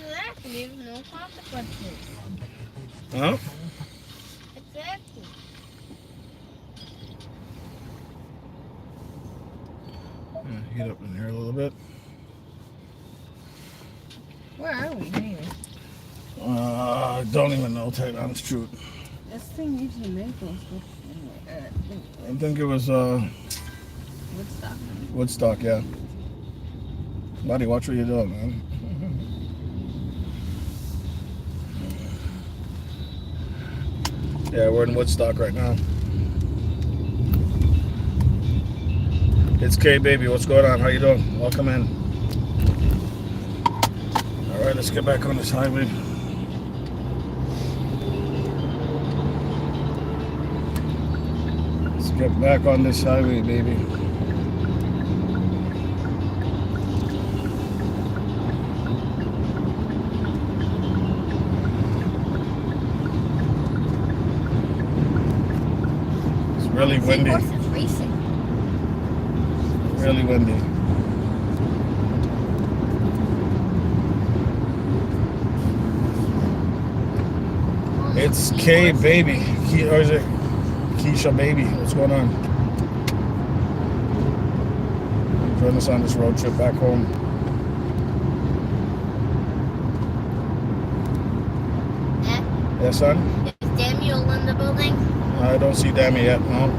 Exactly. No consequences. Huh? Exactly. Heat up in here a little bit. Where are we anyway? Don't even know, tell you the honest truth. This thing usually maples with anyway. I think it was Woodstock. Woodstock, yeah. Buddy, watch what you're doing, man. Yeah, we're in Woodstock right now. It's K Baby. What's going on? How you doing? Welcome in. All right, let's get back on this highway. Let's get back on this highway, baby. It's really windy. Horses racing. Really windy. It's K Baby. Or is it Keisha Baby? What's going on? Join us on this road trip back home. Yeah, son? Is Daniel in the building? I don't see Dammy yet, no.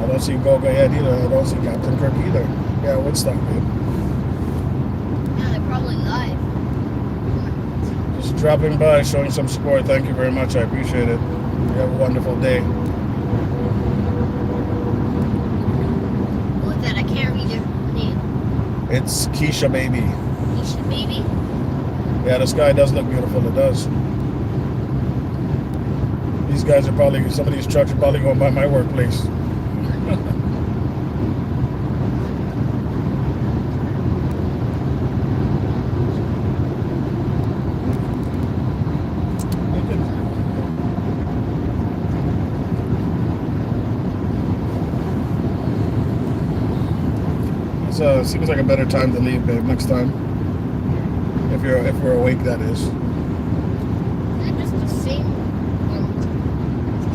I don't see Goga yet either. I don't see Captain Kirk either. Yeah, Woodstock, dude. Yeah, they're probably live. Just dropping by, showing some support. Thank you very much. I appreciate it. You have a wonderful day. What's that? I can't read your name. It's Keisha Baby. Keisha Baby? Yeah, the sky does look beautiful. It does. These guys are probably, some of these trucks are probably going by my workplace. So it seems like a better time to leave, babe. Next time, if we're awake, that is. They're just the same.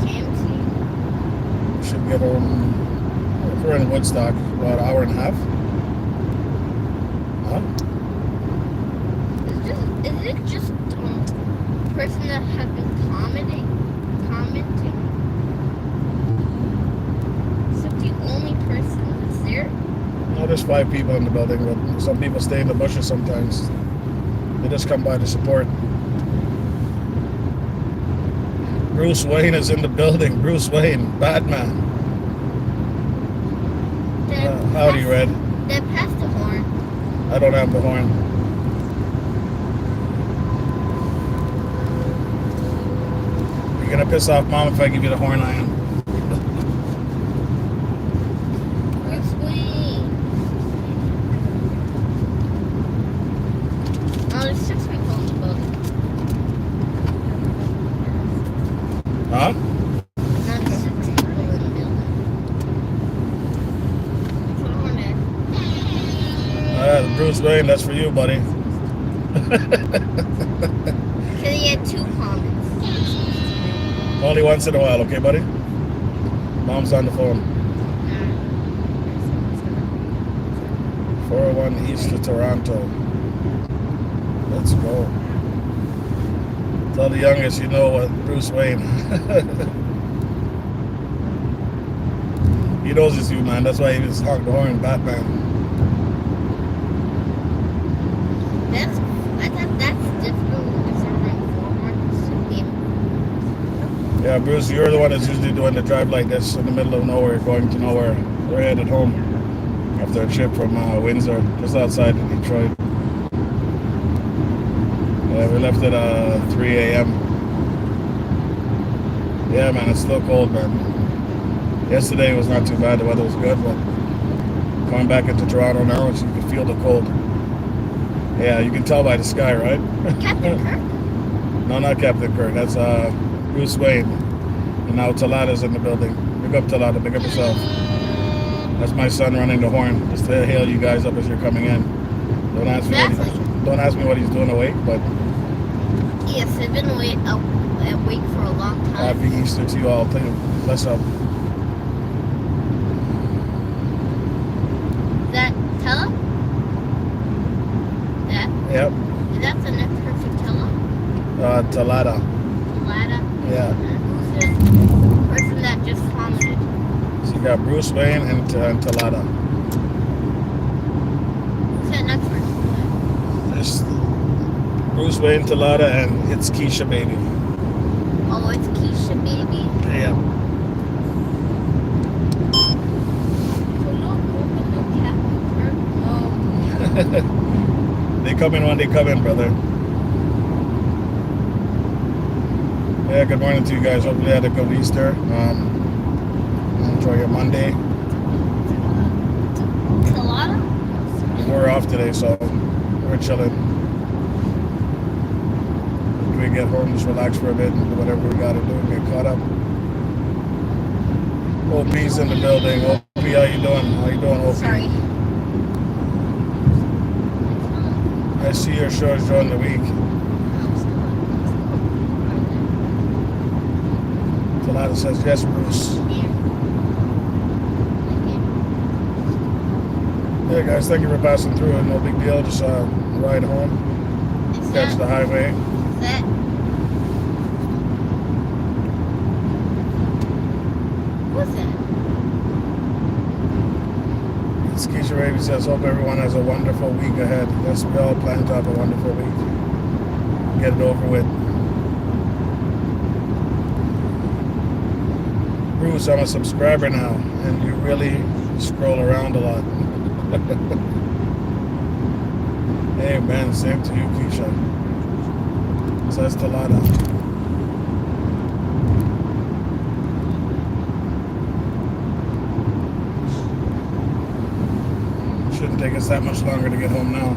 KMC. We should get home. If we're in Woodstock, about an hour and a half. Huh? Is it just person that has been commenting? Is it the only person that's there? No, there's 5 people in the building, but some people stay in the bushes sometimes. They just come by to support. Bruce Wayne is in the building. Bruce Wayne, Batman. Howdy, Red. That passed the horn. I don't have the horn. You're gonna piss off Mom if I give you the horn, Ian. Bruce Wayne. Oh, there's 6 people in the building. Huh? Not 6 people in the building. Put on there. Bruce Wayne, that's for you, buddy. Because he had 2 comments. Only once in a while, okay, buddy? Mom's on the phone. 401 east to Toronto. Let's go. Tell the youngest you know what Bruce Wayne. He knows it's you, man. That's why he was honked the horn, Batman. I thought that's difficult with certain forwards to be. Yeah, Bruce, you're the one that's usually doing the drive like this in the middle of nowhere, going to nowhere. We're headed home after a trip from Windsor, just outside of Detroit. Yeah, we left at 3 a.m. Yeah, man, it's still cold, man. Yesterday was not too bad. The weather was good, but coming back into Toronto now, you can feel the cold. Yeah, you can tell by the sky, right? Captain Kirk? No, not Captain Kirk. That's Bruce Wayne. And now Talada's in the building. Big up Talada, big up yourself. That's my son running the horn, just to hail you guys up as you're coming in. Don't answer any. Don't ask me what he's doing awake, but Yes, I've been awake for a long time. happy Easter to you all. Bless up. Is that Tella? Yep. That's the next perfect Tella? Talada. Lada? Yeah. Who's the person that just vomited? So you got Bruce Wayne and Talada. Who's that next person? There's Bruce Wayne, Talada, and it's Keisha Baby. Oh, it's Keisha Baby. Yeah. They come in when they come in, brother. Yeah, good morning to you guys. Hopefully you had a good Easter. Enjoy your Monday. Colada? We're off today, so we're chilling. When we get home, just relax for a bit and do whatever we gotta do and get caught up. OP's in the building. OP, how you doing? How you doing, OP? Sorry. I see your shows during the week. Talada says, yes, Bruce. Yeah, guys, thank you for passing through. No big deal. Just ride home, catch the highway. That what's that? It's Keisha Baby says, hope everyone has a wonderful week ahead. Yes, we all plan to have a wonderful week. Get it over with. Bruce, I'm a subscriber now, and you really scroll around a lot. Amen. Same to you, Keisha. Says Talada. Shouldn't take us that much longer to get home now.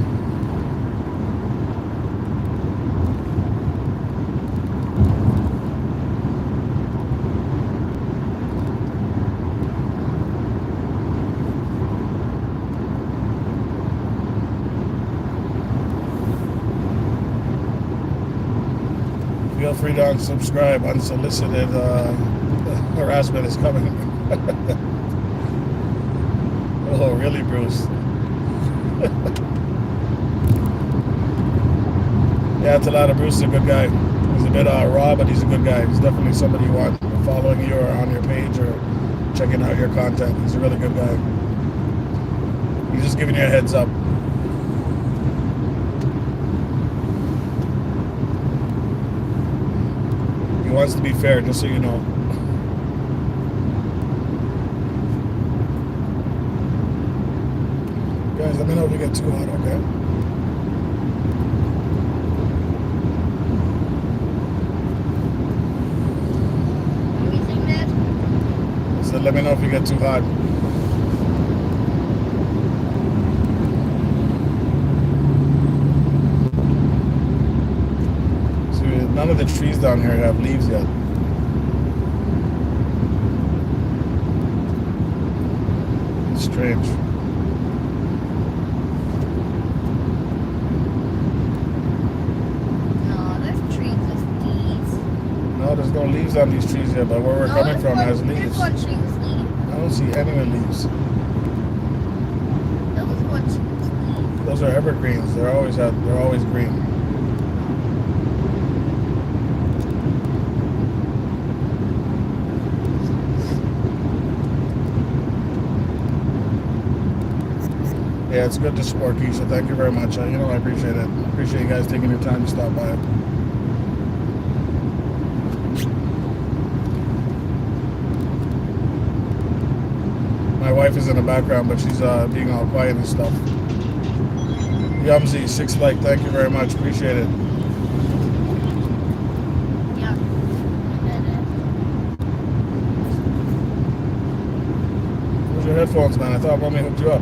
Feel free to unsubscribe. Unsolicited harassment is coming. Oh, really, Bruce? Yeah, it's a lot of Bruce is a good guy. He's a bit raw, but he's a good guy. He's definitely somebody you want following you or on your page or checking out your content. He's a really good guy. He's just giving you a heads up. He wants to be fair, just so you know. Guys, let me know if you get too hot, okay? Anything that? So let me know if you get too hot. See, none of the trees down here have leaves yet. It's strange. No, there's no leaves on these trees yet, but where we're coming from has leaves. One tree with leaves. I don't see any with leaves. That was one tree with leaves. Those are evergreens. They're always green. Yeah, it's good to support Keisha. Thank you very much. I appreciate it. I appreciate you guys taking your time to stop by. My wife is in the background, but she's being all quiet and stuff. Yumzy, 6 like, thank you very much. Appreciate it. Yeah. Where's your headphones, man? I thought Mommy hooked you up.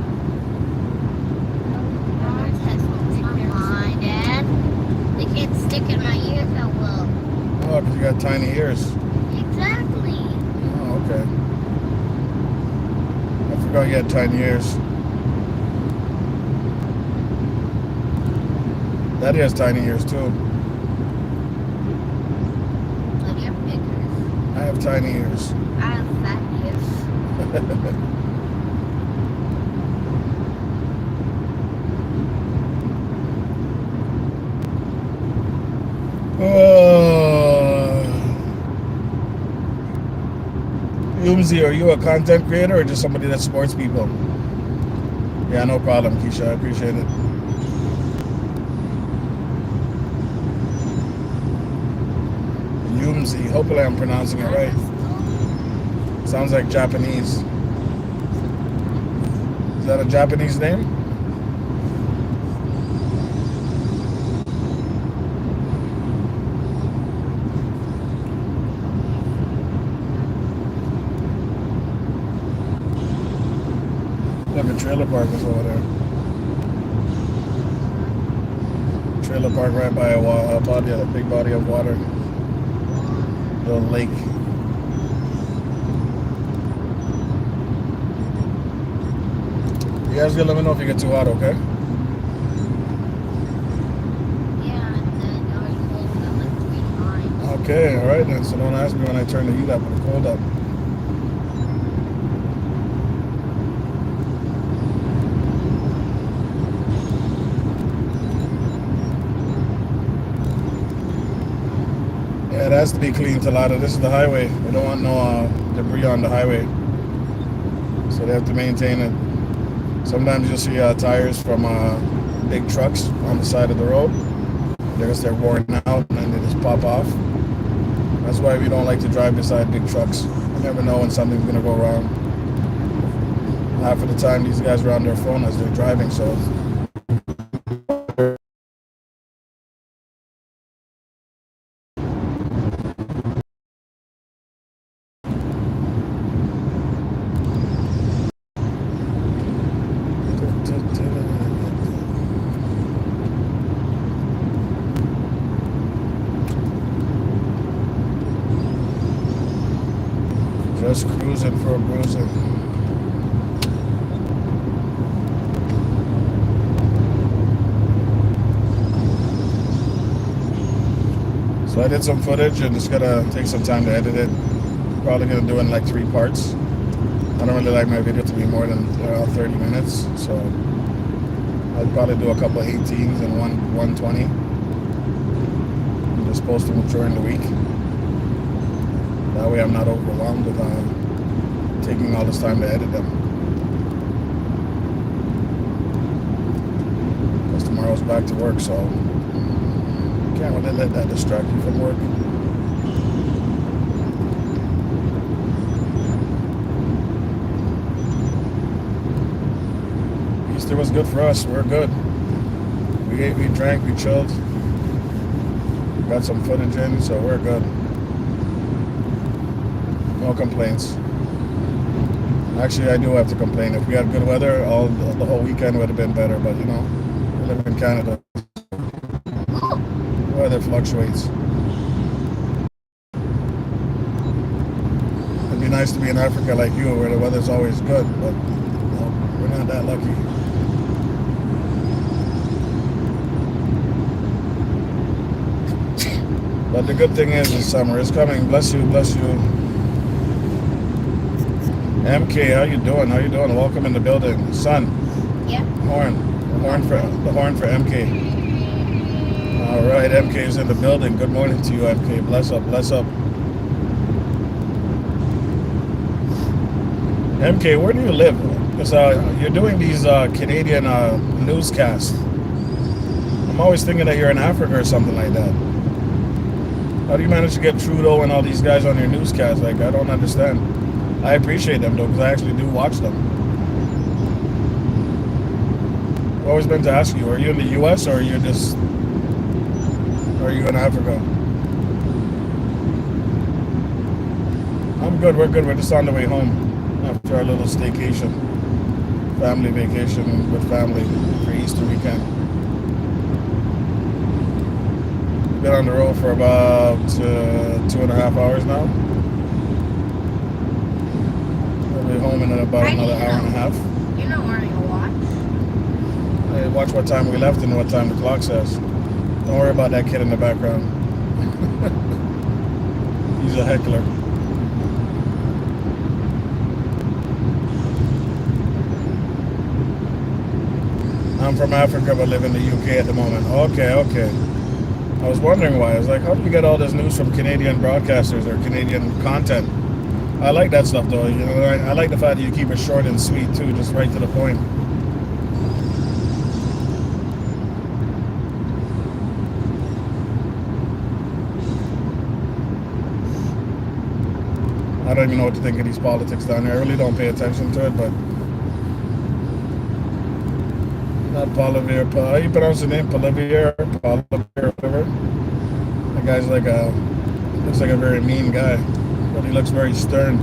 Mine, Dad. They can't stick in my ears that well. Oh, because you got tiny ears. Exactly. Oh, okay. I forgot you had tiny ears. Daddy has tiny ears too. But you're bigger. I have tiny ears. I have fat ears. Oh. Yumzi, are you a content creator or just somebody that supports people? Yeah, no problem, Keisha. I appreciate it. Yumzi. Hopefully I'm pronouncing it right. Sounds like Japanese. Is that a Japanese name? Look, a trailer park is over there. Trailer park right by a big body of water. Little lake. You guys gonna let me know if you get too hot, okay? Yeah, and then you're cold at like 3 times. Okay, alright then. So don't ask me when I turn the heat up or the cold up. Yeah, it has to be cleaned a lot of. This is the highway. We don't want no debris on the highway. So they have to maintain it. Sometimes you'll see tires from big trucks on the side of the road. I guess they're worn out and they just pop off. That's why we don't like to drive beside big trucks. You never know when something's gonna go wrong. Half of the time these guys are on their phone as they're driving, so just cruising for a bruising. So I did some footage and just gotta take some time to edit it. Probably gonna do it in like 3 parts. I don't really like my video to be more than 30 minutes, so I'd probably do a couple of 18s and one 120. And just post them during the week. That way I'm not overwhelmed with taking all this time to edit them. Because tomorrow's back to work, so can't really let that distract you from work. Easter was good for us. We're good. We ate, we drank, we chilled. Got some footage in, so we're good. No complaints. Actually, I do have to complain. If we had good weather, the whole weekend would have been better. But you know, we live in Canada. The weather fluctuates. It'd be nice to be in Africa like you, where the weather's always good. But no, we're not that lucky. But the good thing is, summer is coming. Bless you, bless you. MK, how you doing? How you doing? Welcome in the building. Son. Yeah. The horn for MK. All right, MK is in the building. Good morning to you, MK. Bless up, bless up. MK, where do you live? Because you're doing these Canadian newscasts. I'm always thinking that you're in Africa or something like that. How do you manage to get Trudeau and all these guys on your newscasts? Like, I don't understand. I appreciate them though, because I actually do watch them. I've always been to ask you, are you in the US or are you in Africa? I'm good, we're good. We're just on the way home after our little staycation. Family vacation with family for Easter weekend. Been on the road for about 2.5 hours now. We'll be home in about another hour and a half. You're not wearing a watch. Hey, watch what time we left and what time the clock says. Don't worry about that kid in the background. He's a heckler. I'm from Africa but live in the UK at the moment. Okay, okay. I was wondering why. I was like, how do you get all this news from Canadian broadcasters or Canadian content? I like that stuff though. You know, I like the fact that you keep it short and sweet too, just right to the point. I don't even know what to think of these politics down here. I really don't pay attention to it, but not Polivier. How you pronounce the name? Polivier? Polivier, whatever. That guy's like looks like a very mean guy, but he looks very stern.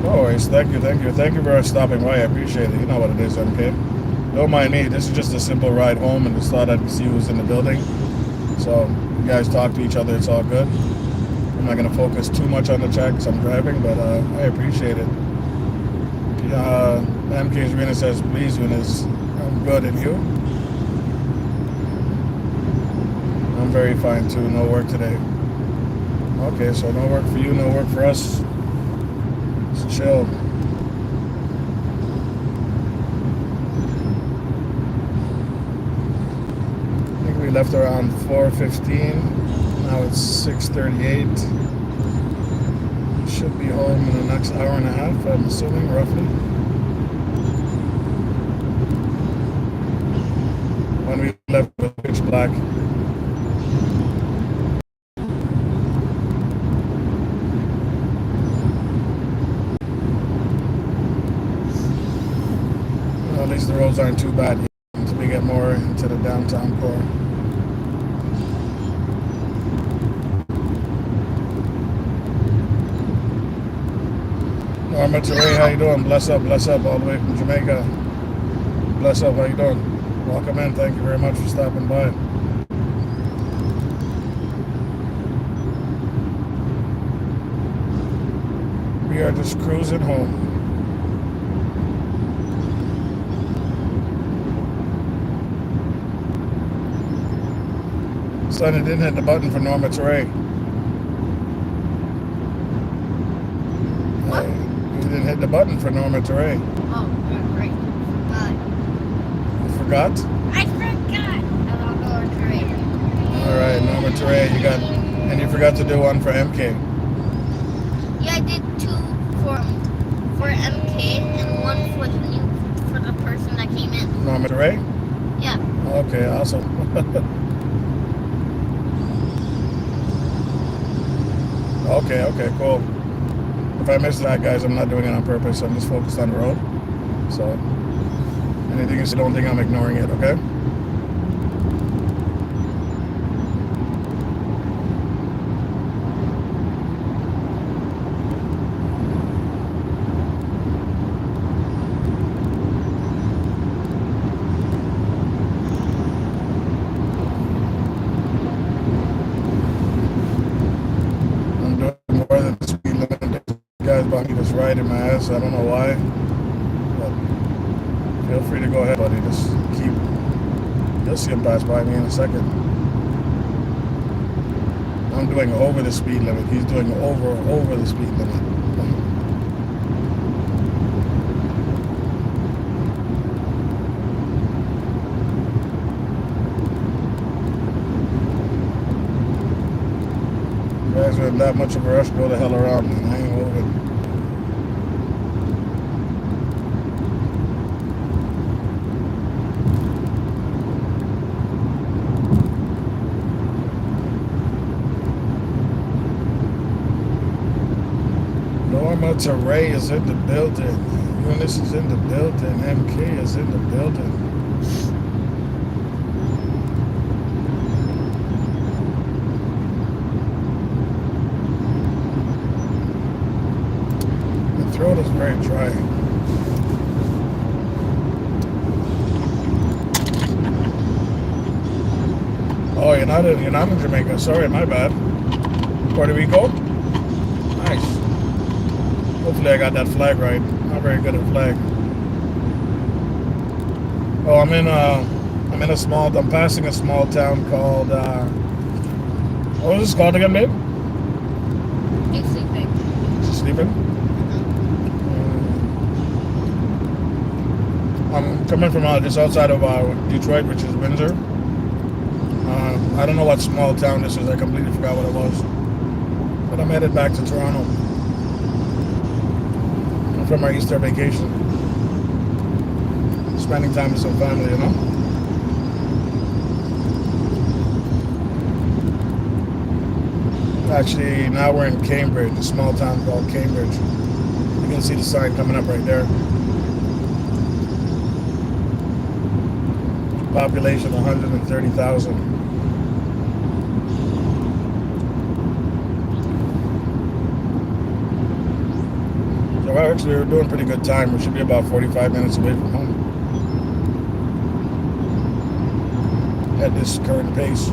No worries. Thank you for stopping by. I appreciate it. You know what it is, MK. Don't mind me. This is just a simple ride home, and just thought I'd see who's in the building. So you guys talk to each other. It's all good. I'm not gonna focus too much on the chat because I'm driving, but I appreciate it. MK's Rena says, "Please, Eunice, I'm good, and you?" I'm very fine too. No work today. Okay, so no work for you, no work for us. It's chill. We left around 4:15. Now it's 6:38. Should be home in the next hour and a half, I'm assuming, roughly. When we left, it was pitch black. Well, at least the roads aren't too bad yet until we get more into the downtown core. Norma Teray, how you doing? Bless up all the way from Jamaica. Bless up, how you doing? Welcome in, thank you very much for stopping by. We are just cruising home. Son, it didn't hit the button for Norma Teray. You didn't hit the button for Norma Teray. Oh, right. You forgot? I forgot about Norma Teray. Alright, Norma Teray, and you forgot to do one for MK. Yeah, I did two for MK and one for the person that came in. Norma Teray? Yeah. Okay, awesome. Okay, cool. If I miss that, guys, I'm not doing it on purpose. I'm just focused on the road. So, anything you say, don't think I'm ignoring it, okay? I'm doing more than the speed limit. Guys behind me just riding my ass. I don't know why, but feel free to go ahead, buddy. You'll see him pass by me in a second. I'm doing over the speed limit. He's doing over the speed limit. You guys are in that much of a rush, go the hell around, man. I ain't moving. Norma Teray is in the building. Eunice is in the building. MK is in the building. The throat is very dry. Oh, you're not in Jamaica. Sorry, my bad. Puerto Rico? Nice. Hopefully I got that flag right. Not very good at flag. Oh, I'm passing a small town called, what was this called again, babe? He's sleeping. Sleeping? I'm coming from just outside of Detroit, which is Windsor. I don't know what small town this is. I completely forgot what it was. But I'm headed back to Toronto from our Easter vacation. Spending time with some family, you know? Actually, now we're in Cambridge, a small town called Cambridge. You can see the sign coming up right there. Population 130,000. So actually, we're doing pretty good time. We should be about 45 minutes away from home at this current pace.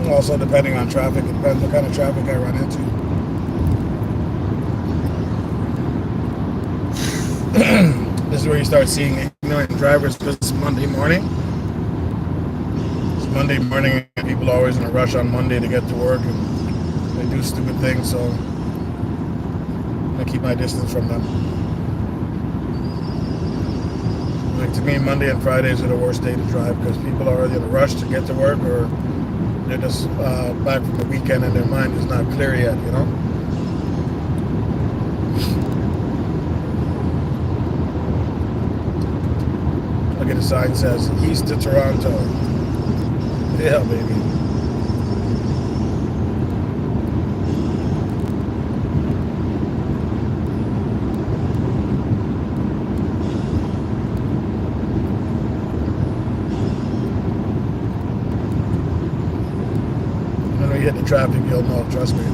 Also, depending on traffic, it depends what kind of traffic I run into. This is where you start seeing ignorant drivers because it's Monday morning. It's Monday morning and people are always in a rush on Monday to get to work and they do stupid things, so I keep my distance from them. Like to me, Monday and Fridays are the worst day to drive because people are either in a rush to get to work or they're just back from the weekend and their mind is not clear yet, you know? Look at the sign says East to Toronto. Yeah, baby. When we hit the traffic, you'll know, trust me.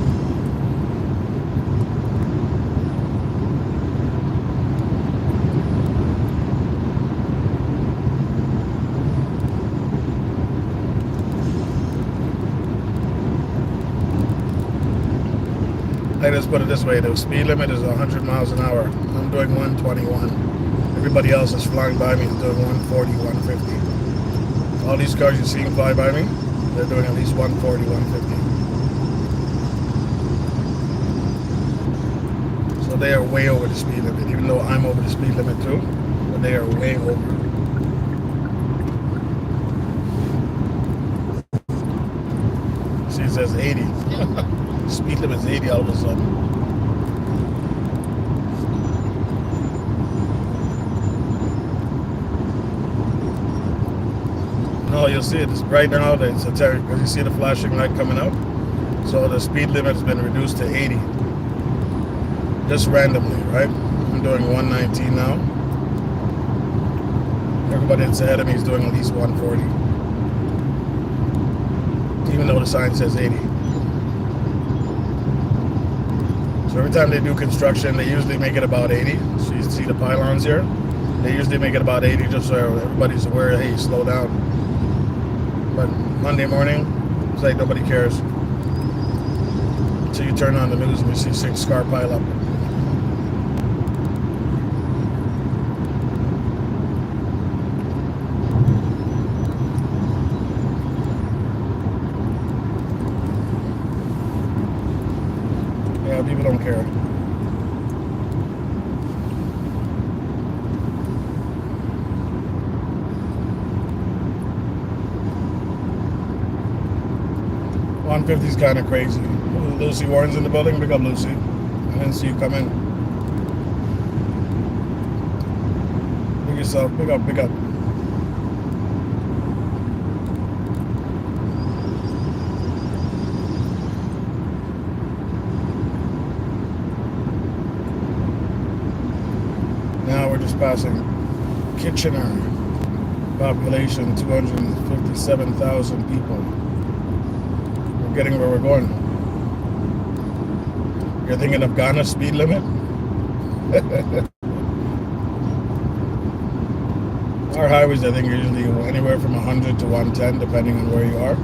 I just put it this way, the speed limit is 100 miles an hour. I'm doing 121. Everybody else is flying by me is doing 140, 150. All these cars you're seeing fly by me, they're doing at least 140, 150. So they are way over the speed limit, even though I'm over the speed limit too, but they are way over. See, it says 80. Speed limit is 80 all of a sudden. No, you'll see it. Right now, it's a terror because you see the flashing light coming up. So the speed limit has been reduced to 80. Just randomly, right? I'm doing 119 now. Everybody that's ahead of me is doing at least 140. Even though the sign says 80. So every time they do construction, they usually make it about 80. So you see the pylons here? They usually make it about 80 just so everybody's aware, hey, slow down. But Monday morning, it's like nobody cares. Until you turn on the news and you see 6 car pile up. Yeah, people don't care. $150 is kind of crazy. Lucy Warren's in the building. Pick up, Lucy. I didn't see you come in. Pick yourself. Pick up. Pick up. Now we're just passing Kitchener. Population 257,000 people. Getting where we're going. You're thinking of Ghana speed limit? Our highways, I think, are usually anywhere from 100 to 110, depending on where you are.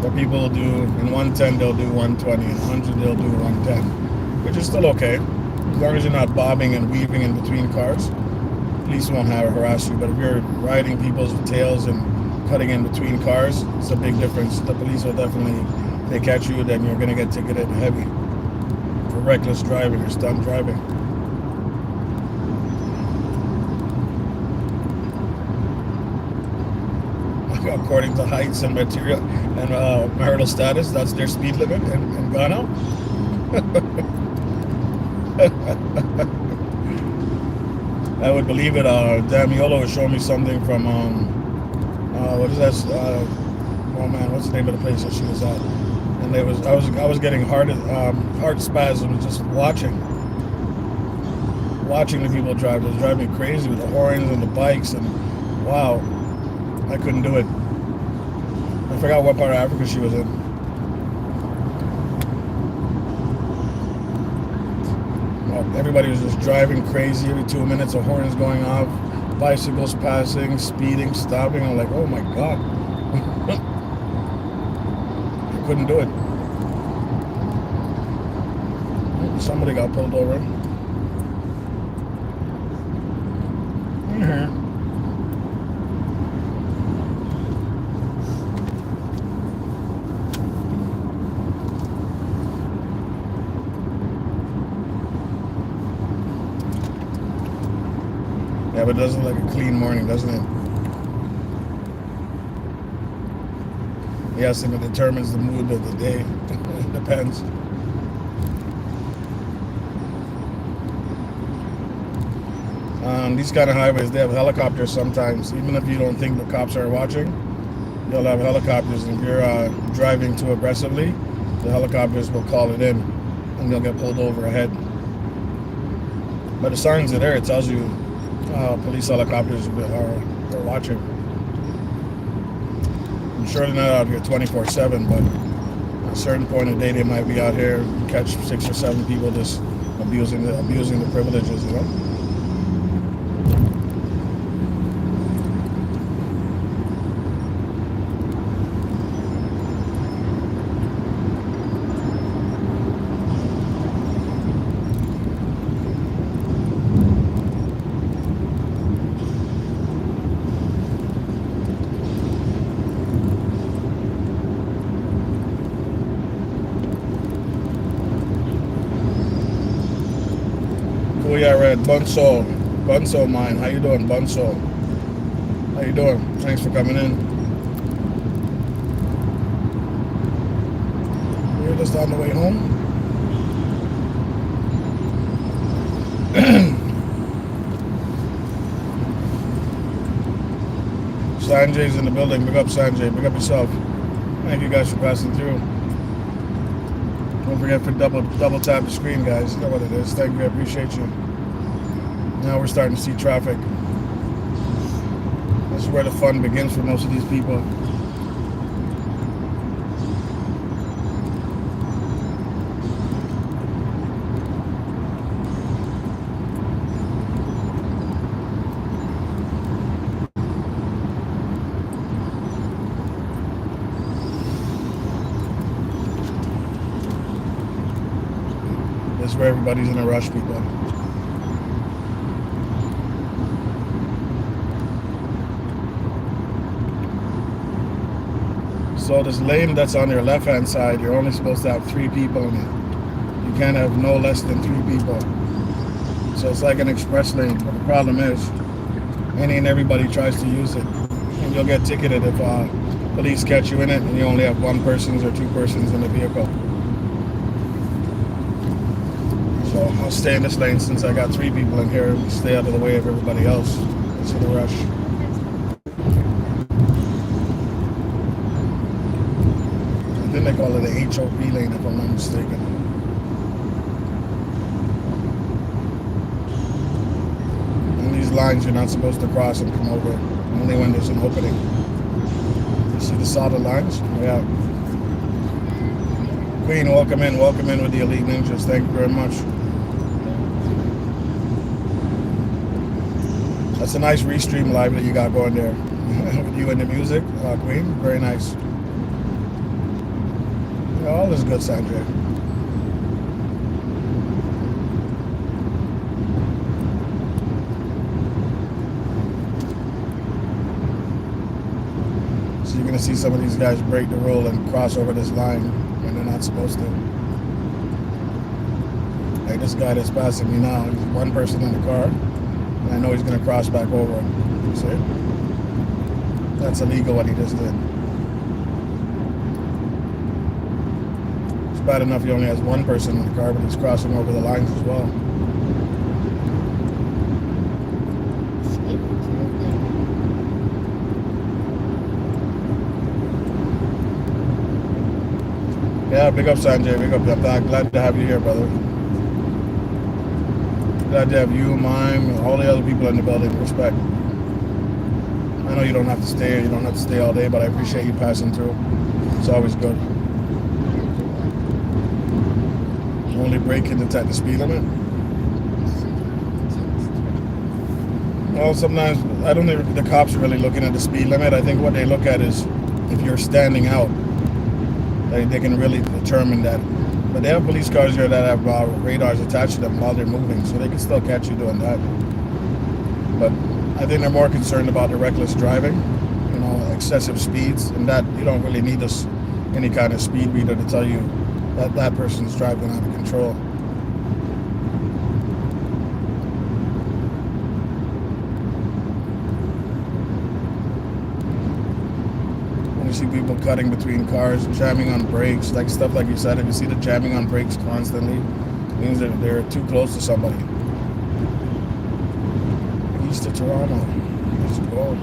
But people do, in 110, they'll do 120, and 100, they'll do 110. which is still okay. As long as you're not bobbing and weaving in between cars, police won't harass you. But if you're riding people's tails and cutting in between cars, it's a big difference. The police will definitely, if they catch you, then you're going to get ticketed heavy for reckless driving or stunt driving. According to heights and material and marital status, that's their speed limit in Ghana. I would believe it. Damiolo was showing me something from what is that? Oh man, what's the name of the place that she was at? And I was getting heart spasms just watching the people drive. It was driving me crazy with the horns and the bikes, and wow, I couldn't do it. I forgot what part of Africa she was in. Everybody was just driving crazy. Every 2 minutes, a horn is going off. Bicycles passing, speeding, stopping. I'm like, oh my God. I couldn't do it. Somebody got pulled over. Mm-hmm. Yeah, but it doesn't look like a clean morning, doesn't it? Yes, and it determines the mood of the day. It depends. These kind of highways, they have helicopters sometimes. Even if you don't think the cops are watching, they'll have helicopters. And if you're driving too aggressively, the helicopters will call it in, and you'll get pulled over ahead. But the signs are there. It tells you police helicopters are watching. I'm sure they're not out here 24/7, but at a certain point of the day, they might be out here, catch 6 or 7 people just abusing the privileges, you know? Yeah, Red. Bunso mine. How you doing, Bunso? How you doing? Thanks for coming in. We're just on the way home. Sanjay's in the building. Big up, Sanjay. Big up yourself. Thank you guys for passing through. Don't forget to double tap the screen, guys. You know what it is. Thank you. I appreciate you. Now we're starting to see traffic. This is where the fun begins for most of these people. This is where everybody's in a rush, people. So this lane that's on your left-hand side, you're only supposed to have 3 people in it. You can't have no less than 3 people. So it's like an express lane. But the problem is, any and everybody tries to use it. And you'll get ticketed if police catch you in it and you only have 1 person or 2 persons in the vehicle. So I'll stay in this lane since I got 3 people in here and stay out of the way of everybody else. It's in a rush. I think they call it the HOP lane if I'm not mistaken. And these lines you're not supposed to cross and come over, only when there's an opening. You see the solid lines? Yeah. Queen, welcome in with the Elite Ninjas. Thank you very much. That's a nice restream live that you got going there. With you and the music, Queen. Very nice. Yeah, all is good, Sandra. see some of these guys break the rule and cross over this line when they're not supposed to. Like this guy that's passing me now, he's one person in the car, and I know he's going to cross back over. You see? That's illegal what he just did. It's bad enough he only has one person in the car, but he's crossing over the lines as well. Yeah, big up Sanjay, big up. I'm glad to have you here, brother. Glad to have you, Mime, and all the other people in the building. Respect. I know you don't have to stay. You don't have to stay all day, but I appreciate you passing through. It's always good. Only breaking to the speed limit. Well, sometimes I don't think the cops are really looking at the speed limit. I think what they look at is if you're standing out. They can really determine that. But they have police cars here that have radars attached to them while they're moving, so they can still catch you doing that. But I think they're more concerned about the reckless driving, you know, excessive speeds, and that you don't really need any kind of speed reader to tell you that that person's driving out of control. You see people cutting between cars, jamming on brakes, like stuff like you said. If you see the jamming on brakes constantly, it means that they're too close to somebody. East of Toronto. Let's go.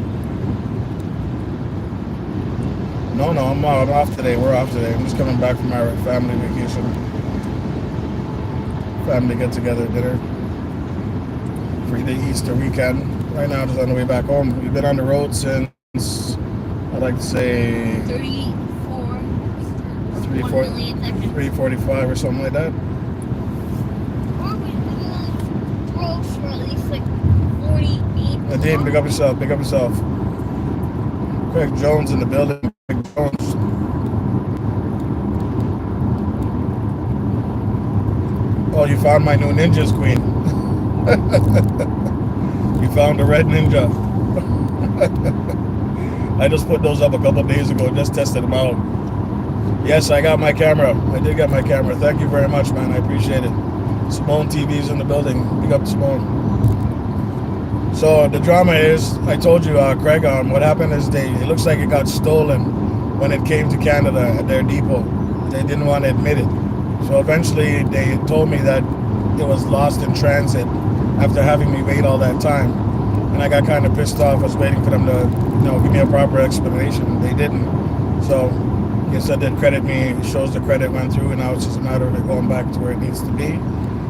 No, I'm off today. We're off today. I'm just coming back from our family vacation. Family get-together dinner. 3-day Easter weekend. Right now, just on the way back home. We've been on the road since... I'd like to say 3:45 or something like that. Or we drove for at least like 48. Nadine, big up yourself. Big up yourself. Craig Jones in the building. Craig Jones. Oh, you found my new ninjas, Queen. You found the red ninja. I just put those up a couple days ago, just tested them out. Yes, I got my camera. I did get my camera. Thank you very much, man. I appreciate it. Simone TV's in the building. Big up Simone. So the drama is, I told you, Craig, what happened is it looks like it got stolen when it came to Canada at their depot. They didn't want to admit it. So eventually they told me that it was lost in transit after having me wait all that time. And I got kind of pissed off. I was waiting for them to, give me a proper explanation. They didn't. So, I said they'd credit me. It shows the credit went through, and now it's just a matter of it going back to where it needs to be.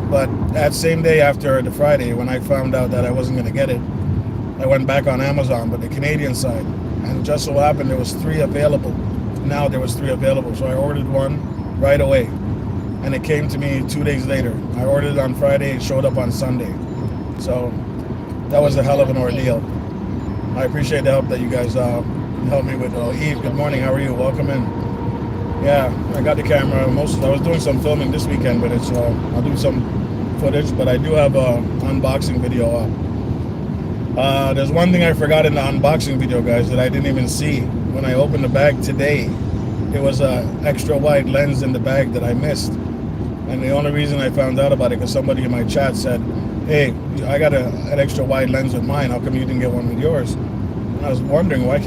But that same day after the Friday, when I found out that I wasn't going to get it, I went back on Amazon, but the Canadian side. And just so happened there was 3 available. Now there was 3 available. So I ordered one right away. And it came to me 2 days later. I ordered it on Friday. It showed up on Sunday. So... that was a hell of an ordeal. I appreciate the help that you guys helped me with. Eve, good morning. How are you? Welcome in. Yeah, I got the camera. I was doing some filming this weekend, but I'll do some footage. But I do have a unboxing video up. There's one thing I forgot in the unboxing video, guys, that I didn't even see when I opened the bag today. There was an extra wide lens in the bag that I missed, and the only reason I found out about it because somebody in my chat said, "Hey, I got an extra wide lens with mine. How come you didn't get one with yours?" And I was wondering why I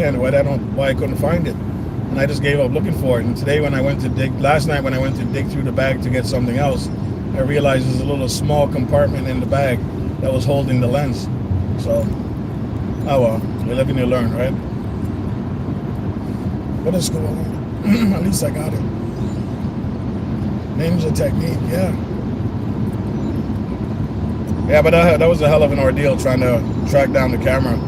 couldn't find it. And I just gave up looking for it. And today last night when I went to dig through the bag to get something else, I realized there's a little small compartment in the bag that was holding the lens. So, oh well, you live and you learn, right? What is going on? At least I got it. Ninja technique, yeah. Yeah, but that was a hell of an ordeal trying to track down the camera.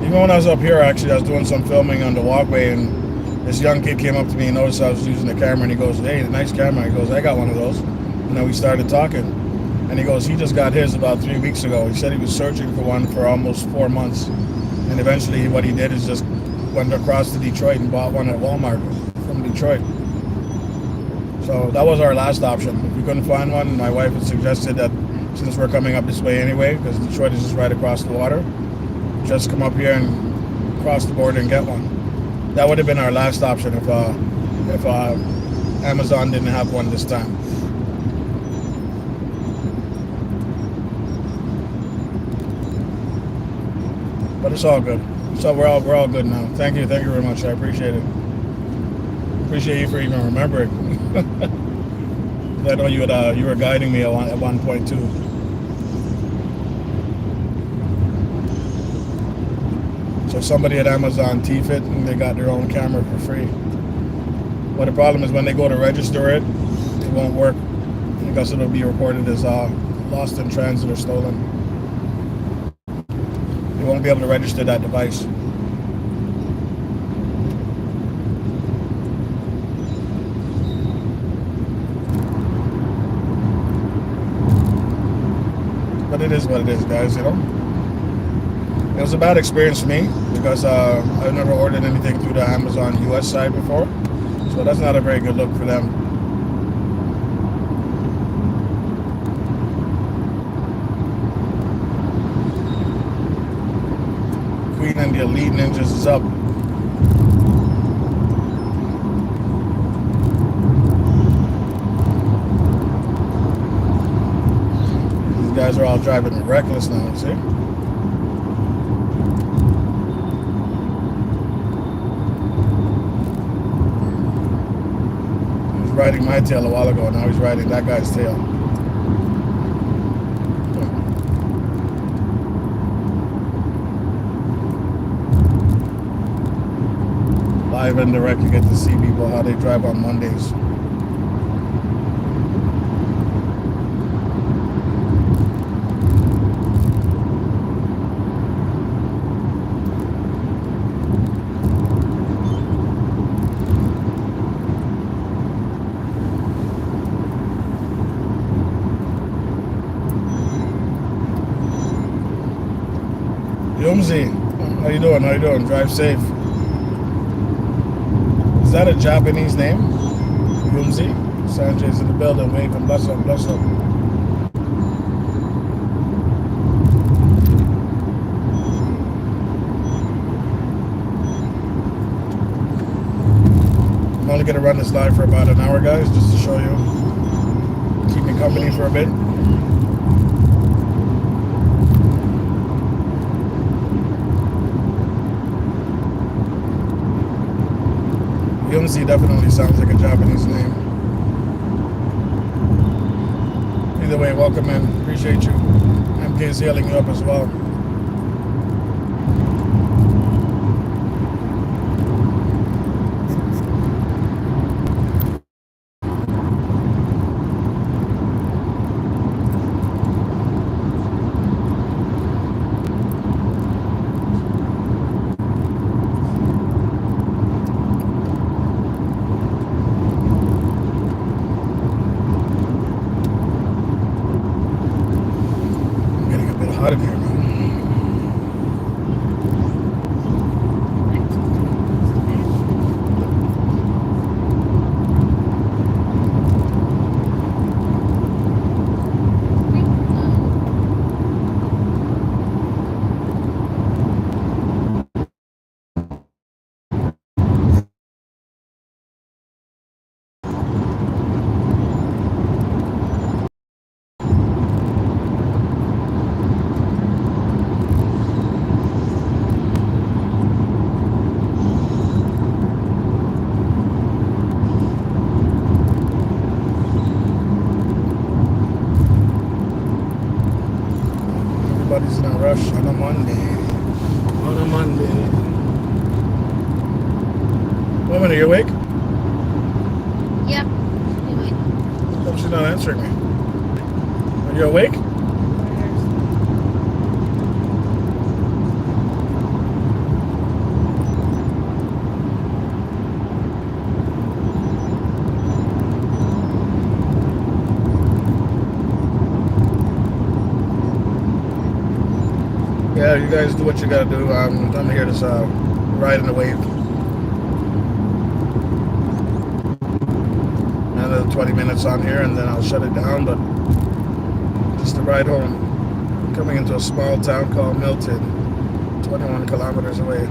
Even when I was up here, actually, I was doing some filming on the walkway, and this young kid came up to me and noticed I was using the camera, and he goes, "Hey, nice camera." He goes, "I got one of those." And then we started talking, and he goes, he just got his about 3 weeks ago. He said he was searching for one for almost 4 months, and eventually what he did is just went across to Detroit and bought one at Walmart from Detroit. So that was our last option. If we couldn't find one, my wife had suggested that since we're coming up this way anyway, because Detroit is just right across the water, just come up here and cross the border and get one. That would have been our last option if Amazon didn't have one this time. But it's all good. So we're all good now. Thank you very much. I appreciate it. Appreciate you for even remembering. I know you were guiding me at one point too. So somebody at Amazon TFIT and they got their own camera for free. But the problem is when they go to register it, it won't work because it'll be reported as lost in transit or stolen. You won't be able to register that device. But it is what it is, guys, you know. It was a bad experience for me because I've never ordered anything through the Amazon US side before. So that's not a very good look for them. Queen and the Elite Ninjas is up. These guys are all driving reckless now, see? Riding my tail a while ago, now he's riding that guy's tail. Live and direct, you get to see people how they drive on Mondays. Yumzi, how you doing? How you doing? Drive safe. Is that a Japanese name? Yumzi? Sanjay's in the building, waving. Bless up, bless up. I'm only gonna run this live for about an hour, guys, just to show you. Keep me company for a bit. Yumzi definitely sounds like a Japanese name. Either way, welcome in. Appreciate you. MK's hailing you up as well. Out of here, man. Everybody's in a rush on a Monday. On a Monday. Woman, are you awake? Yep. Oh, she's not answering me. Are you awake? Yeah, you guys do what you gotta do. I'm here to ride in the wave. Another 20 minutes on here and then I'll shut it down, but just to ride home. I'm coming into a small town called Milton, 21 kilometers away.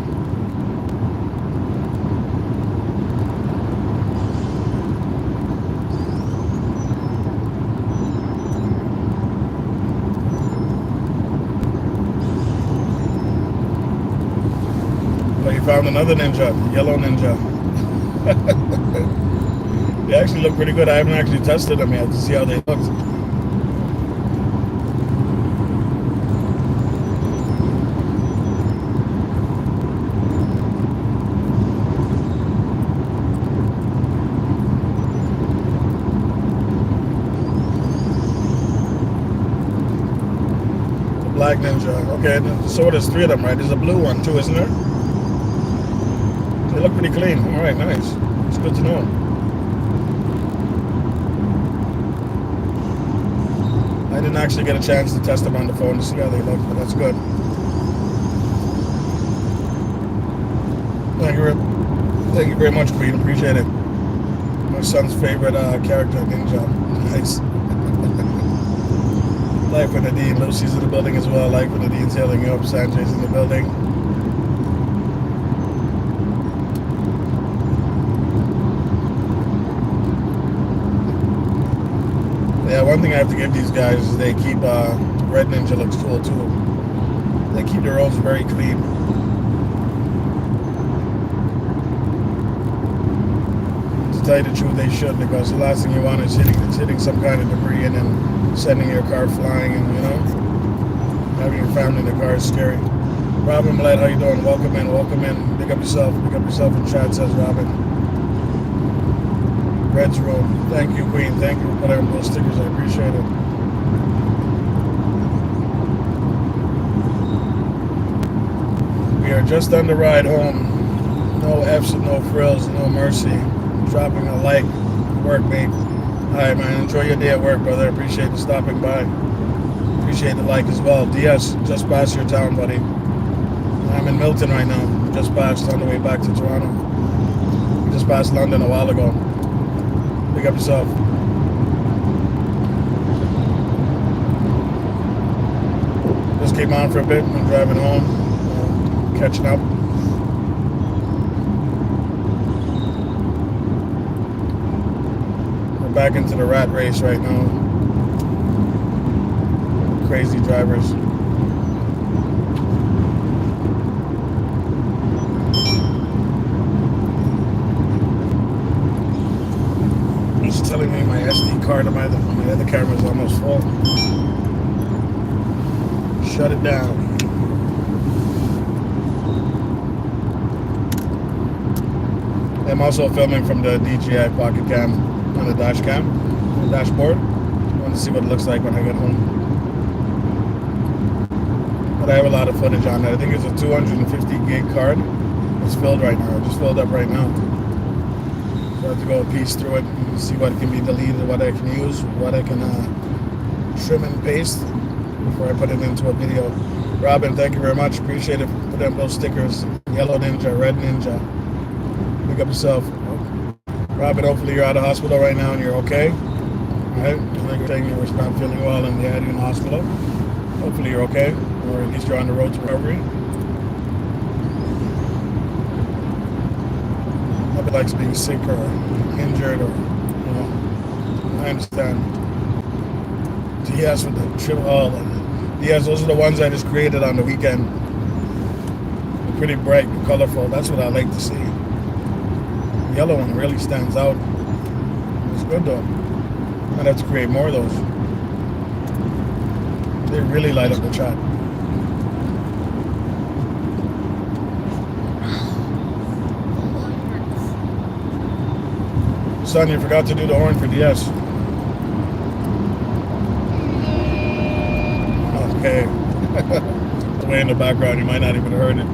found another ninja, yellow ninja. They actually look pretty good. I haven't actually tested them yet to see how they look. Black ninja. Okay, so there's three of them, right? There's a blue one too, isn't there? They look pretty clean. All right, nice. It's good to know. I didn't actually get a chance to test them on the phone to see how they look, but that's good. Thank you very much, Queen. Appreciate it. My son's favorite character, ninja. Nice. Life with Nadine. Lucy's in the building as well. Life with Nadine's hailing you up. Sanjay's in the building. Yeah, one thing I have to give these guys is they keep Red Ninja looks cool too. They keep their roads very clean. To tell you the truth, they should, because the last thing you want is hitting some kind of debris and then sending your car flying, and you know, having your family in the car is scary. Robin Millett, how you doing? Welcome in, welcome in. Pick up yourself in chat, says Robin. Red's Road. Thank you, Queen. Thank you for putting on those stickers. I appreciate it. We are just on the ride home. No F's and no frills, no mercy. Dropping a like. Work, mate. Hi, man. Enjoy your day at work, brother. Appreciate you stopping by. Appreciate the like as well. DS, just past your town, buddy. I'm in Milton right now. Just passed on the way back to Toronto. Just passed London a while ago. Pick up yourself. Just came on for a bit. I'm driving home, catching up. We're back into the rat race right now. Crazy drivers. Telling me my SD card on my other camera is almost full. Shut it down. I'm also filming from the DJI Pocket Cam on the dash cam, the dashboard. I want to see what it looks like when I get home. But I have a lot of footage on that. I think it's a 250 gig card. It's filled right now. It just filled up right now. So I have to go a piece through it and see what can be deleted, what I can use, what I can trim and paste before I put it into a video. Robin, thank you very much. Appreciate it. Put in those stickers. Yellow Ninja, Red Ninja. Pick up yourself. Robin, hopefully you're out of hospital right now and you're okay. Alright? Like you're saying you were not feeling well and they had you in the hospital. Hopefully you're okay. Or at least you're on the road to recovery. Nobody likes being sick or injured or, you know. I understand. DS with the trim, DS, those are the ones I just created on the weekend. They're pretty bright and colorful. That's what I like to see. The yellow one really stands out. It's good though. I'd have to create more of those. They really light up the chat. Son, you forgot to do the horn for DS. Okay. It's way in the background, you might not even have heard it.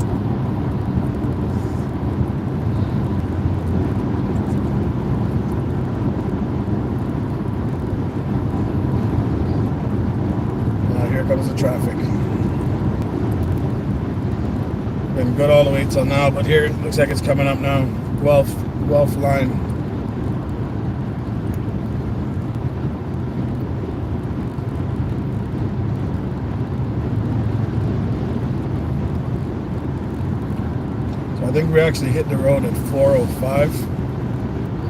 Now here comes the traffic. Been good all the way till now, but here it looks like it's coming up now. Guelph line. I think we actually hit the road at 4:05,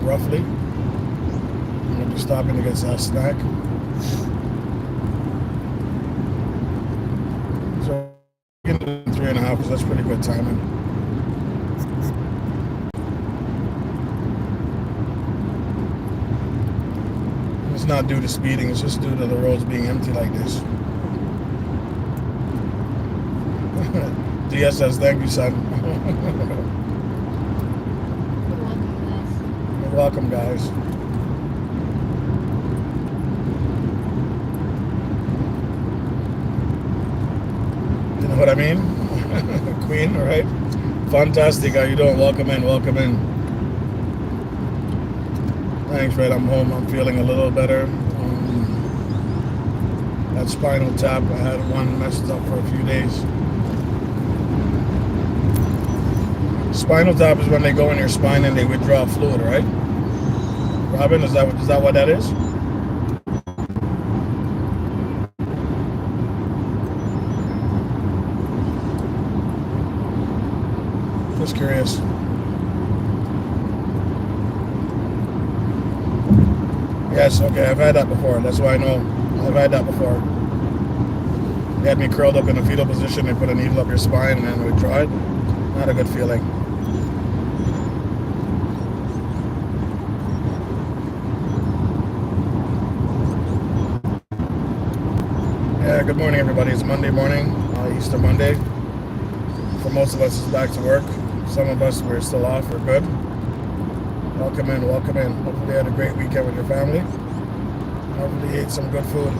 roughly. I'm going to be stopping to get a snack. So, 3.5, because that's pretty good timing. It's not due to speeding, it's just due to the roads being empty like this. DS says, thank you, son. You're welcome, guys. You're welcome, guys. You know what I mean? Queen, all right? Fantastic. How you doing? Welcome in, welcome in. Thanks, Fred. I'm home. I'm feeling a little better. That spinal tap, I had one messed up for a few days. Spinal tap is when they go in your spine and they withdraw fluid, right? Robin, is that what that is? Just curious. Yes, okay, I've had that before. That's why I know. I've had that before. They had me curled up in a fetal position. They put a needle up your spine and then withdraw it. Not a good feeling. Yeah, good morning, everybody. It's Monday morning, Easter Monday. For most of us, it's back to work. Some of us, we're still off. We're good. Welcome in, welcome in. Hopefully you had a great weekend with your family. Hopefully you ate some good food.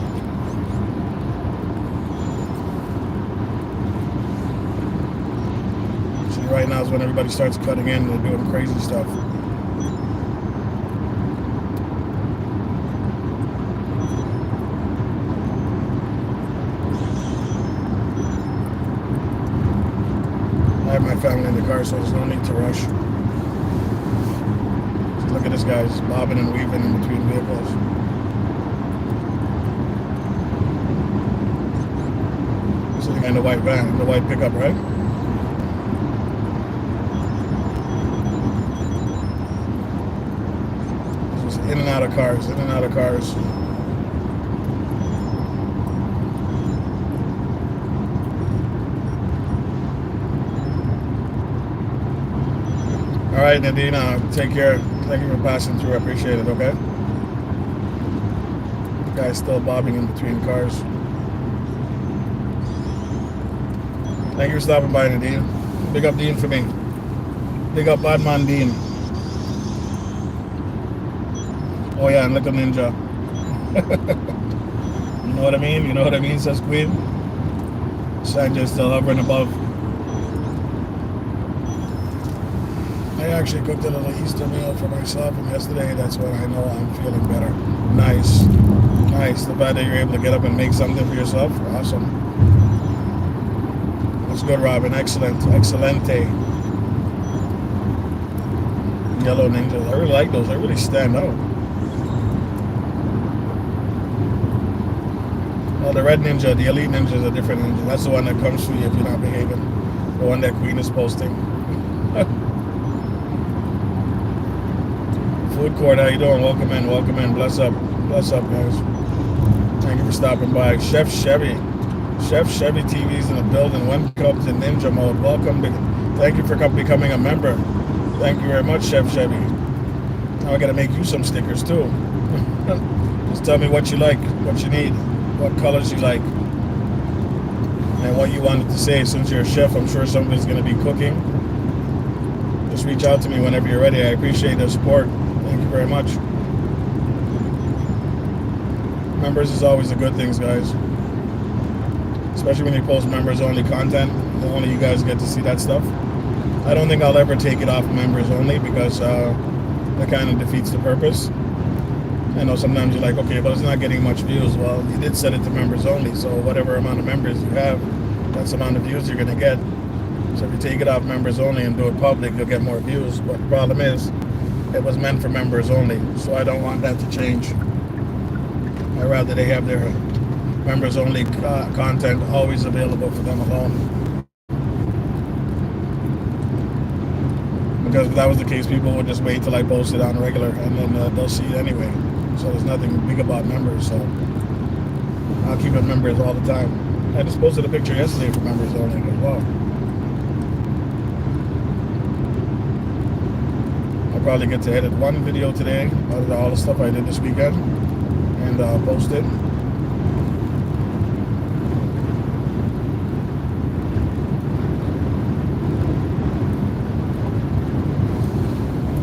See, right now is when everybody starts cutting in and doing crazy stuff. I have my family in the car, so there's no need to rush. Just look at this guy, just bobbing and weaving in between vehicles. Sitting in the white van, the white pickup, right? Just in and out of cars, in and out of cars. All right, Nadine, take care. Thank you for passing through. I appreciate it, okay? The guy's still bobbing in between cars. Thank you for stopping by, Nadine. Big up Dean for me. Big up Badman Dean. Oh yeah, and Little Ninja. You know what I mean? You know what I mean, says Queen. Sanjay's still hovering above. I actually cooked a little Easter meal for myself, and yesterday, that's when I know I'm feeling better. Nice. Nice. The fact that you're able to get up and make something for yourself, awesome. That's good, Robin. Excellent. Excelente. Yellow Ninjas. I really like those. They really stand out. Well, the Red Ninja, the Elite Ninja is a different ninja. That's the one that comes for you if you're not behaving. The one that Queen is posting. Food Court, how you doing? Welcome in, welcome in. Bless up, guys. Thank you for stopping by. Chef Chevy TV's in the building. One Cup to Ninja Mode. Welcome. Thank you for becoming a member. Thank you very much, Chef Chevy. Now I gotta make you some stickers too. Just tell me what you like, what you need, what colors you like, and what you wanted to say. Since you're a chef, I'm sure somebody's gonna be cooking. Just reach out to me whenever you're ready. I appreciate the support. Thank you very much. Members is always a good thing, guys. Especially when you post members only content. Only you guys get to see that stuff. I don't think I'll ever take it off members only because that kind of defeats the purpose. I know sometimes you're like, okay, but it's not getting much views. Well, you did set it to members only, so whatever amount of members you have, that's the amount of views you're going to get. So if you take it off members only and do it public, you'll get more views. But the problem is, it was meant for members only, so I don't want that to change. I'd rather they have their members only content always available for them alone. Because if that was the case, people would just wait till I post it on regular, and then they'll see it anyway. So there's nothing big about members, so I'll keep it members all the time. I just posted a picture yesterday for members only as well. I'll probably get to edit one video today out of all the stuff I did this weekend, and post it.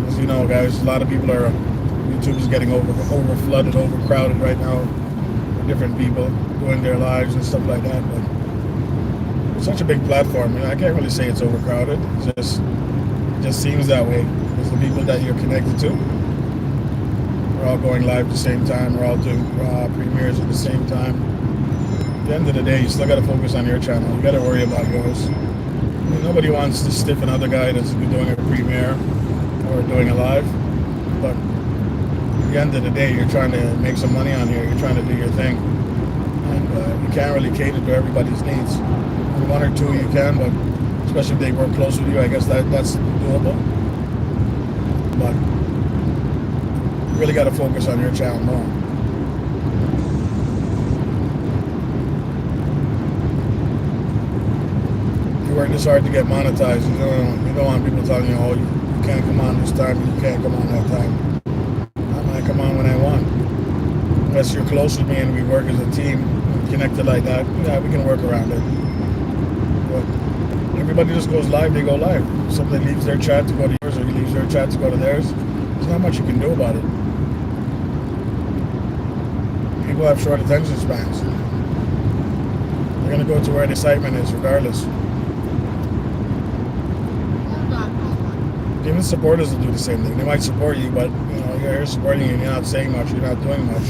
As you know, guys, a lot of people are, YouTube is getting over flooded, overcrowded right now with different people doing their lives and stuff like that. But it's such a big platform. I can't really say it's overcrowded. It just seems that way. Because the people that you're connected to are all going live at the same time. We're all doing premieres at the same time. At the end of the day, you still got to focus on your channel. You got to worry about yours. Nobody wants to stiff another guy that's doing a premiere or doing a live. But at the end of the day, you're trying to make some money on here. You're trying to do your thing. And you can't really cater to everybody's needs. One or two you can, but especially if they work close with you, I guess that's doable. But you really got to focus on your channel more. You work this hard to get monetized. You don't want people telling you, oh, you can't come on this time, you can't come on that time. I'm gonna come on when I want. Unless you're close with me and we work as a team, connected like that, yeah, we can work around it. But everybody just goes live, they go live. If somebody leaves their chat to go to yours or he leaves their chat to go to theirs, there's not much you can do about it. People have short attention spans. They're going to go to where the excitement is regardless. Even supporters will do the same thing. They might support you, but you're here supporting you and you're not saying much, you're not doing much.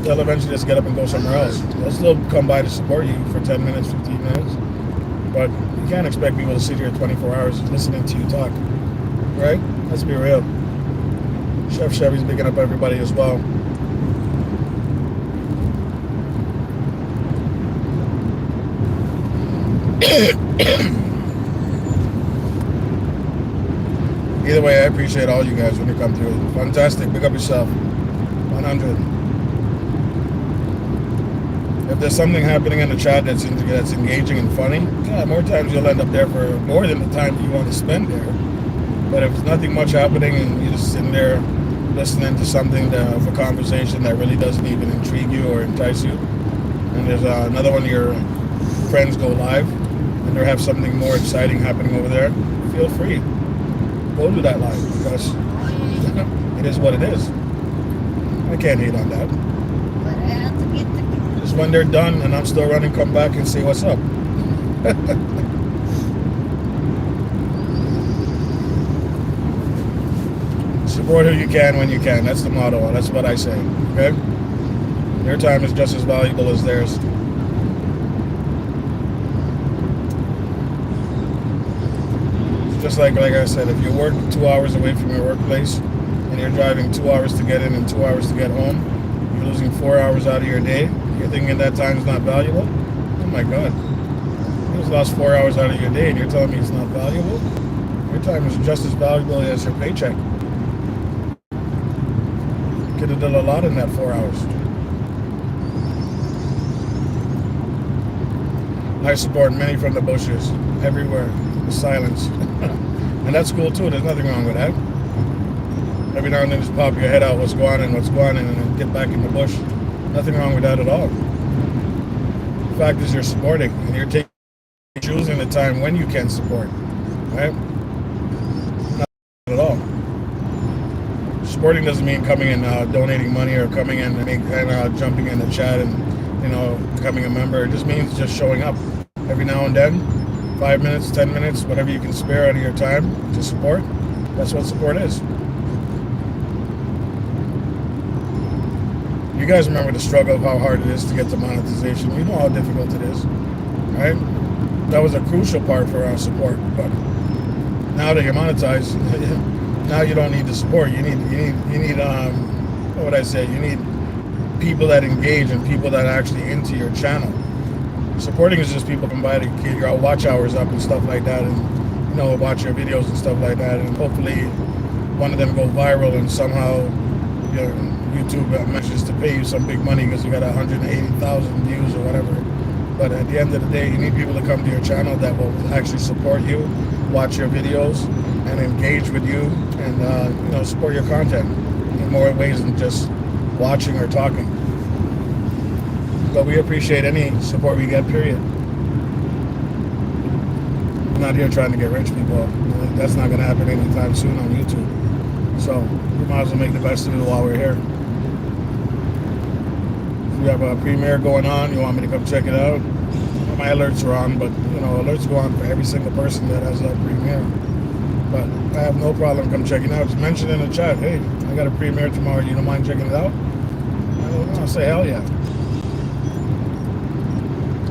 They'll eventually just get up and go somewhere else. They'll still come by to support you for 10 minutes, 15 minutes. But you can't expect people to sit here 24 hours listening to you talk, right? Let's be real. Chef Chevy's picking up everybody as well. Either way, I appreciate all you guys when you come through. Fantastic. Pick up yourself. 100. If there's something happening in the chat that's engaging and funny, yeah, more times you'll end up there for more than the time that you want to spend there. But if there's nothing much happening and you're just sitting there listening to something of a conversation that really doesn't even intrigue you or entice you, and there's another one of your friends go live and they have something more exciting happening over there, feel free. Go do that live because it is what it is. I can't hate on that. Just when they're done and I'm still running, come back and say what's up. Support who you can when you can. That's the motto. That's what I say. Okay? Your time is just as valuable as theirs. Just like I said, if you work 2 hours away from your workplace and you're driving 2 hours to get in and 2 hours to get home, you're losing 4 hours out of your day. You're thinking that time is not valuable? Oh my God. You just lost 4 hours out of your day and you're telling me it's not valuable? Your time is just as valuable as your paycheck. You could have done a lot in that 4 hours. I support many from the bushes, everywhere, the silence. And that's cool too, there's nothing wrong with that. Every now and then just pop your head out, what's going on, and then get back in the bush. Nothing wrong with that at all. The fact is you're supporting, and you're choosing the time when you can support, right? Not at all. Supporting doesn't mean coming and donating money or coming in and jumping in the chat and becoming a member. It just means just showing up every now and then, 5 minutes, 10 minutes, whatever you can spare out of your time to support. That's what support is. You guys remember the struggle of how hard it is to get to monetization. You know how difficult it is, right? That was a crucial part for our support. But now that you're monetized, now you don't need the support. You need what would I say? You need people that engage and people that are actually into your channel. Supporting is just people come by to get your watch hours up and stuff like that, and watch your videos and stuff like that, and hopefully one of them go viral and somehow YouTube manages to pay you some big money because you got 180,000 views or whatever. But at the end of the day, you need people to come to your channel that will actually support you, watch your videos, and engage with you, and support your content in more ways than just watching or talking. But we appreciate any support we get, period. I'm not here trying to get rich, people. That's not going to happen anytime soon on YouTube. So we might as well make the best of it while we're here. If you have a premiere going on, you want me to come check it out, my alerts are on, but alerts go on for every single person that has that premiere. But I have no problem come checking it out. Just mention in the chat, hey, I got a premiere tomorrow, you don't mind checking it out? I'll say hell yeah.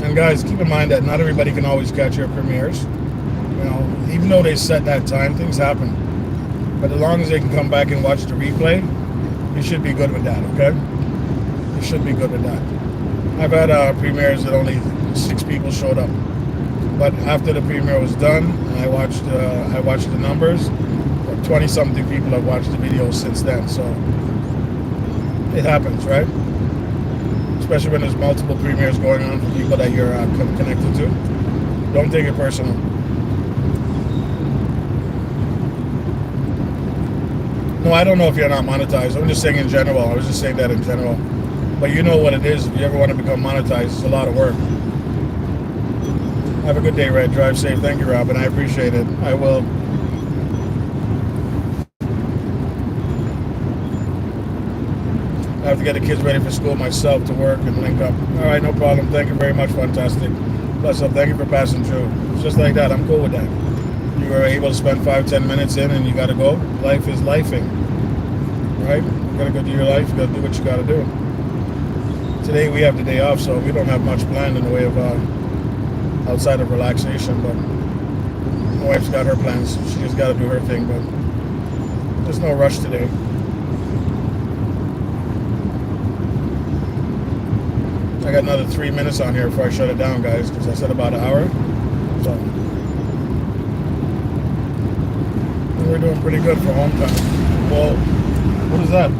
And guys, keep in mind that not everybody can always catch your premieres. Even though they set that time, things happen. But as long as they can come back and watch the replay, you should be good with that, okay? You should be good with that. I've had premieres that only 6 people showed up. But after the premiere was done, and I watched the numbers, 20-something people have watched the video since then. So it happens, right? Especially when there's multiple premieres going on for people that you're connected to. Don't take it personal. No, I don't know if you're not monetized. I'm just saying in general. I was just saying that in general. But you know what it is. If you ever want to become monetized, it's a lot of work. Have a good day, Red. Drive safe. Thank you, Robin. I appreciate it. I will. I have to get the kids ready for school myself to work and link up. All right, no problem. Thank you very much. Fantastic. Bless up. Thank you for passing through. It's just like that. I'm cool with that. You were able to spend 5-10 minutes in and you got to go. Life is lifing, right? You got to go do your life. You got to do what you got to do. Today we have the day off, so we don't have much planned in the way of outside of relaxation. But my wife's got her plans. She just got to do her thing. But there's no rush today. I got another 3 minutes on here before I shut it down, guys, because I said about an hour. So we're doing pretty good for home time. Well, what is that?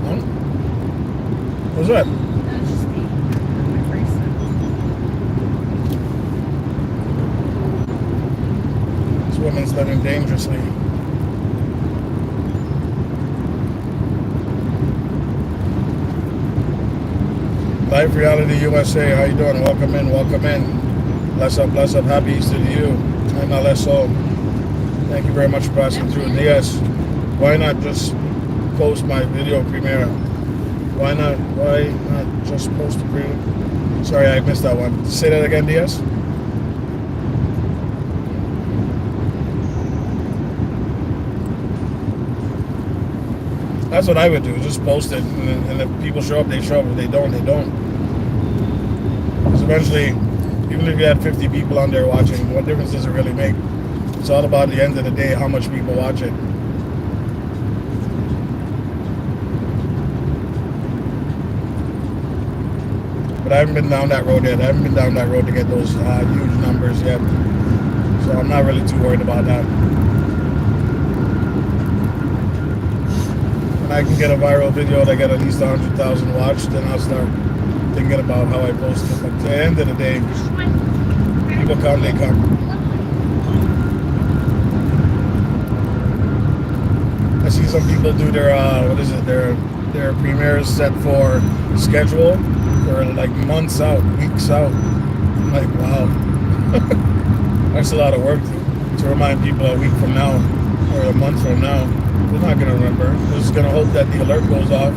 Huh? What's that? That's just me. My bracelet. This woman's living dangerously. Life Reality USA, how you doing? Welcome in, welcome in. Bless up, happy Easter to you. I'm LSO. Thank you very much for passing through. And yes, why not just post my video premiere? Why not just post the premiere? Sorry, I missed that one. Say that again, DS. That's what I would do, just post it, and if people show up, they show up. If they don't, they don't. Because eventually, even if you had 50 people on there watching, what difference does it really make? It's all about, at the end of the day, how much people watch it. But I haven't been down that road yet. I haven't been down that road to get those huge numbers yet. So I'm not really too worried about that. I can get a viral video that get at least 100,000 watched, then I'll start thinking about how I post it. But at the end of the day, people come, they come. I see some people do their their premieres set for schedule for like months out, weeks out. I'm like, wow, that's a lot of work to remind people a week from now or a month from now. They're not going to remember. They're just going to hope that the alert goes off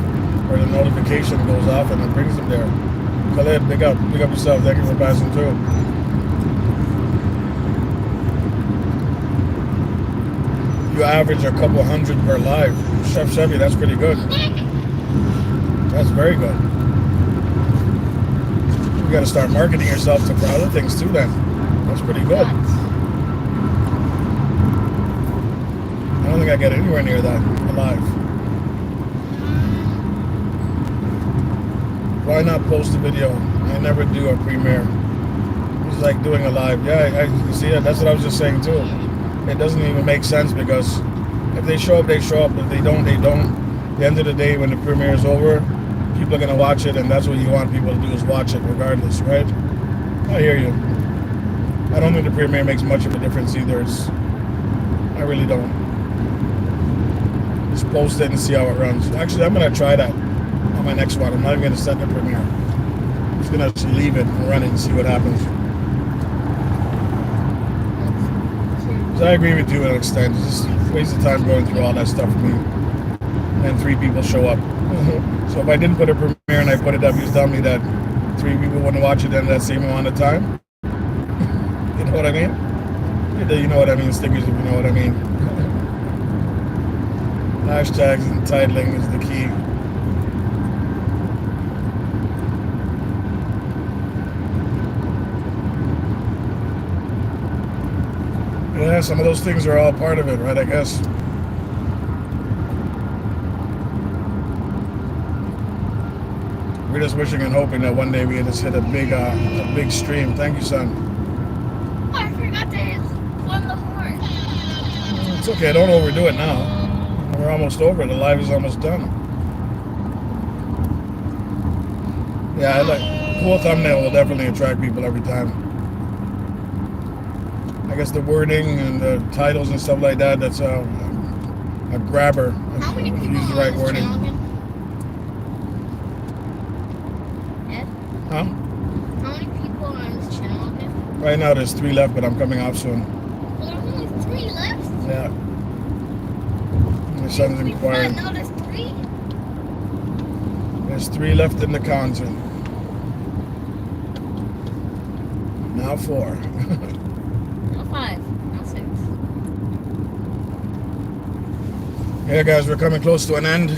or the notification goes off and it brings them there. Khaled, big up yourself. Thank you for passing through. You average a couple hundred per live. Chef Chevy, that's pretty good. That's very good. You got to start marketing yourself to other things too then. That's pretty good. I don't think I get anywhere near that alive. Why not post a video? I never do a premiere. It's like doing a live. Yeah, you see it. That's what I was just saying too. It doesn't even make sense because if they show up, they show up. If they don't, they don't. At the end of the day, when the premiere is over, people are going to watch it, and that's what you want people to do is watch it regardless, right? I hear you. I don't think the premiere makes much of a difference either. I really don't. Just post it and see how it runs. Actually, I'm going to try that. I'm my next one. I'm not even going to set the premiere. I'm just going to actually leave it and run it and see what happens. So I agree with you to an extent. It's just a waste of time going through all that stuff for me. And then 3 people show up. So if I didn't put a premiere and I put it up, you tell me that 3 people wouldn't watch it in that same amount of time. You know what I mean? You know what I mean, stickers, if you know what I mean. Hashtags and titling is the key. Yeah, some of those things are all part of it, right? I guess. We're just wishing and hoping that one day we just hit a big stream. Thank you, son. Oh, I forgot to blow the horn. It's okay. Don't overdo it now. We're almost over. The live is almost done. Yeah, I like cool thumbnail will definitely attract people every time. I guess the wording and the titles and stuff like that, that's a grabber. How many people Use the on right this wording. channel again? Ed? Huh? How many people are on this channel again? Right now there's 3 left, but I'm coming off soon. Well, there's only 3 left. Yeah. My son's We inquiring. found out there's 3. There's 3 left in the content. Now 4. No, 5. No, 6. Yeah, guys, we're coming close to an end.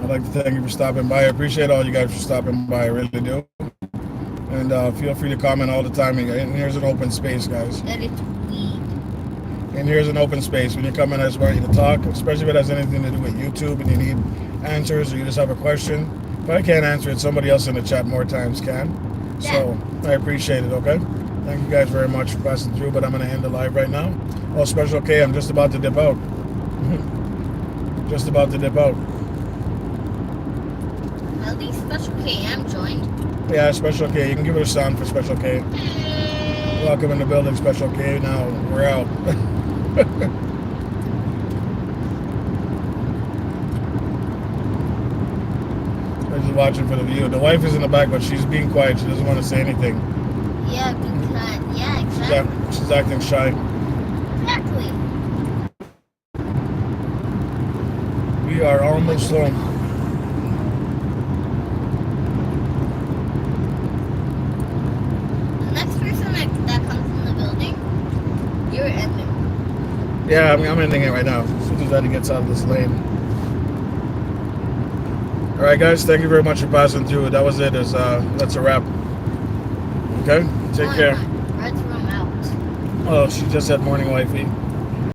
I'd like to thank you for stopping by. I appreciate all you guys for stopping by. I really do. And feel free to comment all the time. And here's an open space, guys. That it's weed. And here's an open space. When you come in, I just want you to talk, especially if it has anything to do with YouTube and you need answers or you just have a question. If I can't answer it, somebody else in the chat more times can. So I appreciate it, okay? Thank you guys very much for passing through, but I'm going to end the live right now. Oh, Special K, I'm just about to dip out. Just about to dip out. At least Special KM joined. Yeah, Special K. You can give it a sound for Special K. Welcome in the building, Special K. Now, we're out. I'm just watching for the view. The wife is in the back, but she's being quiet. She doesn't want to say anything. Yeah, because, yeah, exactly. She's acting shy. Exactly. We are almost home. The next person that comes in the building, you're ending. Yeah, I'm ending it right now. As soon as Eddie gets out of this lane. All right, guys. Thank you very much for passing through. That was it. That's a wrap. Okay. Take care. Red's room out. Oh, she just said morning, wifey.